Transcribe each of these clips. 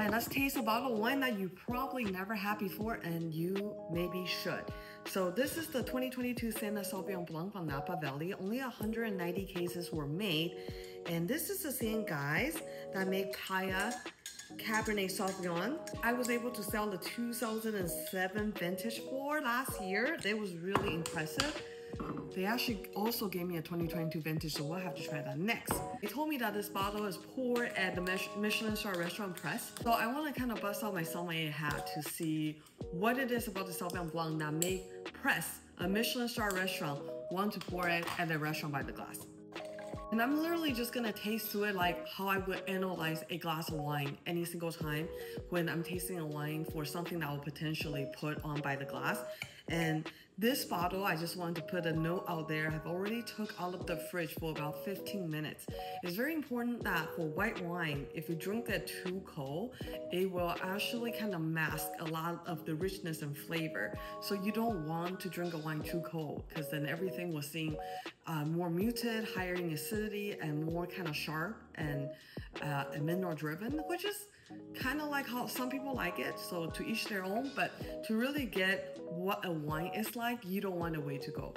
right, let's taste a bottle of wine that you probably never had before and you maybe should. So this is the 2022 SANNA Sauvignon Blanc from Napa Valley. Only 190 cases were made. And this is the same guys that make Kaya Cabernet Sauvignon. I was able to sell the 2007 vintage for last year. It was really impressive. They actually also gave me a 2022 vintage, so we'll have to try that next. They told me that this bottle is poured at the Michelin-starred restaurant PRESS. So I want to kind of bust out my sommelier hat to see what it is about the Sauvignon Blanc that make PRESS, a Michelin-starred restaurant, want to pour it at the restaurant by the glass. And I'm literally just gonna taste to it like how I would analyze a glass of wine any single time when I'm tasting a wine for something that will potentially put on by the glass. And this bottle, I just wanted to put a note out there. I've already took out of the fridge for about 15 minutes. It's very important that for white wine, if you drink it too cold, it will actually kind of mask a lot of the richness and flavor. So you don't want to drink a wine too cold because then everything will seem more muted, higher in acidity, and more kind of sharp and mineral driven, which is kind of like how some people like it. So to each their own, but to really get what a wine is like, you don't want to wait to go.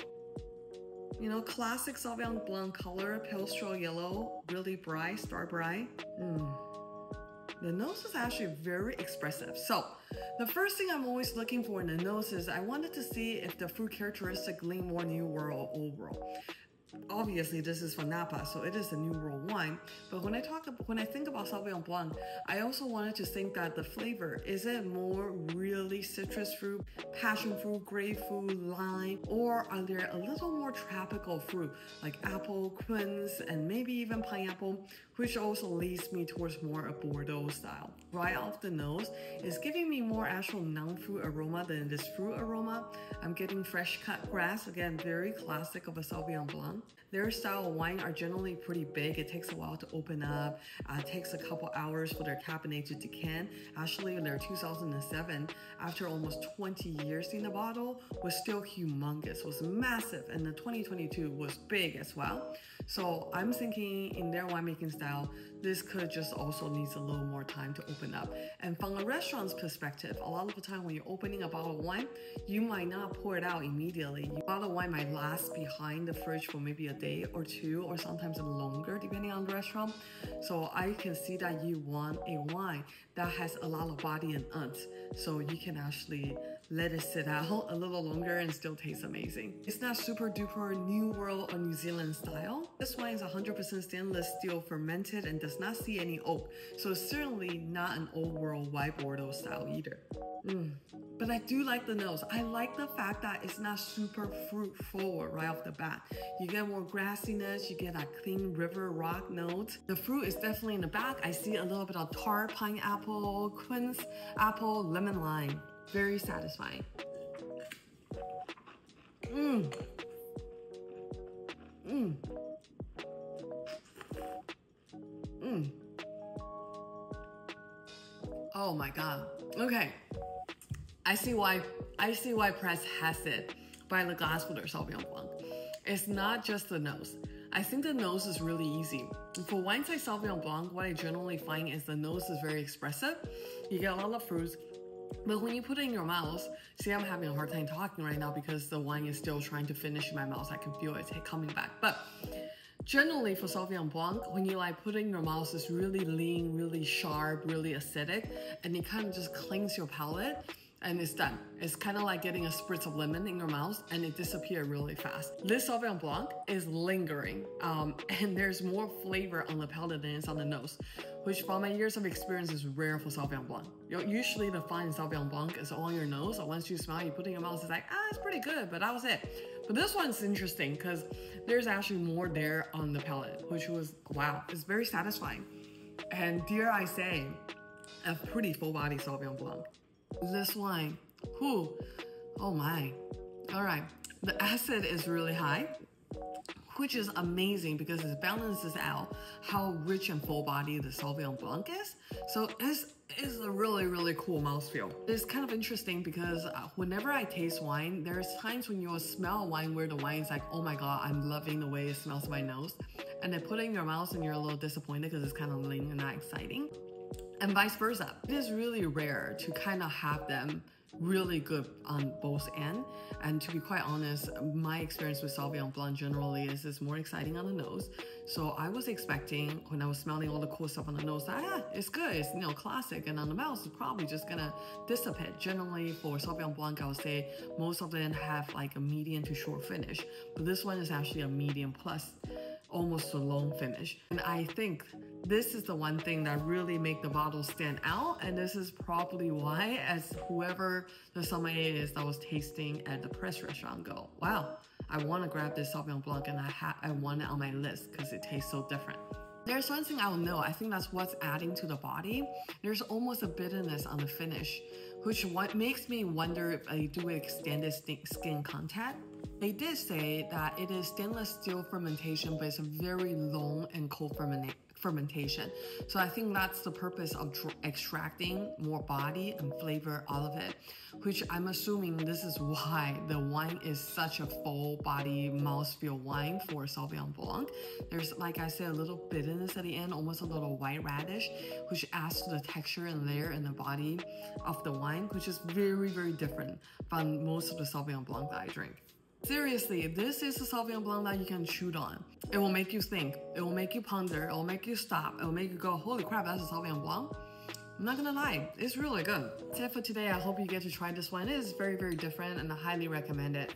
You know, classic Sauvignon Blanc color, pale straw yellow, really bright, star bright. The nose is actually very expressive. So the first thing I'm always looking for in the nose is I wanted to see if the fruit characteristic lean more New World or Old World. Obviously, this is from Napa, so it is a New World wine. But when I think about Sauvignon Blanc, I also wanted to think that the flavor, is it more really citrus fruit, passion fruit, grapefruit, lime, or are there a little more tropical fruit like apple, quince, and maybe even pineapple, which also leads me towards more a Bordeaux style. Right off the nose, it's giving me more actual non-fruit aroma than this fruit aroma. I'm getting fresh cut grass, again, very classic of a Sauvignon Blanc. Their style of wine are generally pretty big. It takes a while to open up. It takes a couple hours for their Cabernet to decant. Actually, their 2007, after almost 20 years in the bottle, was still humongous, was massive, and the 2022 was big as well. So I'm thinking in their winemaking style, this could just also needs a little more time to open up. And from a restaurant's perspective, a lot of the time when you're opening a bottle of wine, you might not pour it out immediately. A bottle of wine might last behind the fridge for maybe a day or two, or sometimes longer depending on the restaurant. So I can see that you want a wine that has a lot of body and oomph, so you can actually let it sit out a little longer and still taste amazing. It's not super duper New World or New Zealand style. This wine is 100% stainless steel fermented and does not see any oak, so it's certainly not an Old World white Bordeaux style either. But I do like the nose. I like the fact that it's not super fruit forward right off the bat. You get more grassiness, you get that clean river rock note. The fruit is definitely in the back. I see a little bit of tart, pineapple, quince, apple, lemon, lime. Very satisfying. Oh my God. Okay. I see why PRESS has it by the glass for their Sauvignon Blanc. It's not just the nose. I think the nose is really easy. For wines like Sauvignon Blanc, what I generally find is the nose is very expressive. You get a lot of fruits, but when you put it in your mouth, see, I'm having a hard time talking right now because the wine is still trying to finish in my mouth. I can feel it coming back. But generally for Sauvignon Blanc, when you put it in your mouth, it's really lean, really sharp, really acidic, and it kind of just clings your palate. And it's done. It's kind of like getting a spritz of lemon in your mouth and it disappears really fast. This Sauvignon Blanc is lingering and there's more flavor on the palate than it's on the nose, which from my years of experience is rare for Sauvignon Blanc. Usually the fine Sauvignon Blanc is on your nose, so once you smell, you put it in your mouth, it's like, it's pretty good, but that was it. But this one's interesting because there's actually more there on the palate, which was, wow, it's very satisfying. And dare I say, a pretty full body Sauvignon Blanc. This wine, oh my. All right, the acid is really high, which is amazing because it balances out how rich and full bodied the Sauvignon Blanc is. So it's a really, really cool mouthfeel. It's kind of interesting because whenever I taste wine, there's times when you'll smell wine where the wine is like, oh my God, I'm loving the way it smells in my nose. And then put it in your mouth and you're a little disappointed because it's kind of lean and not exciting. and vice versa. It is really rare to kind of have them really good on both ends. And to be quite honest, my experience with Sauvignon Blanc generally is it's more exciting on the nose. So I was expecting, when I was smelling all the cool stuff on the nose, that it's good, it's classic, and on the mouth it's probably just gonna dissipate. Generally for Sauvignon Blanc, I would say most of them have like a medium to short finish, but this one is actually a medium plus almost a long finish. And I think this is the one thing that really make the bottle stand out, and this is probably why, as whoever the sommelier is that was tasting at the press restaurant go, wow, I want to grab this Sauvignon Blanc and I want it on my list because it tastes so different. There's one thing I will know, I think that's what's adding to the body. There's almost a bitterness on the finish, which makes me wonder if I do extended skin contact. They did say that it is stainless steel fermentation, but it's a very long and cold fermentation. So I think that's the purpose of extracting more body and flavor out of it, which I'm assuming this is why the wine is such a full body mouthfeel wine for Sauvignon Blanc. There's, like I said, a little bitterness at the end, almost a little white radish, which adds to the texture and layer in the body of the wine, which is very, very different from most of the Sauvignon Blanc that I drink. Seriously, this is a Sauvignon Blanc that you can chew on. It will make you think, it will make you ponder, it will make you stop, it will make you go, holy crap, that's a Sauvignon Blanc? I'm not gonna lie, it's really good. That's it for today. I hope you get to try this one. It is very, very different and I highly recommend it.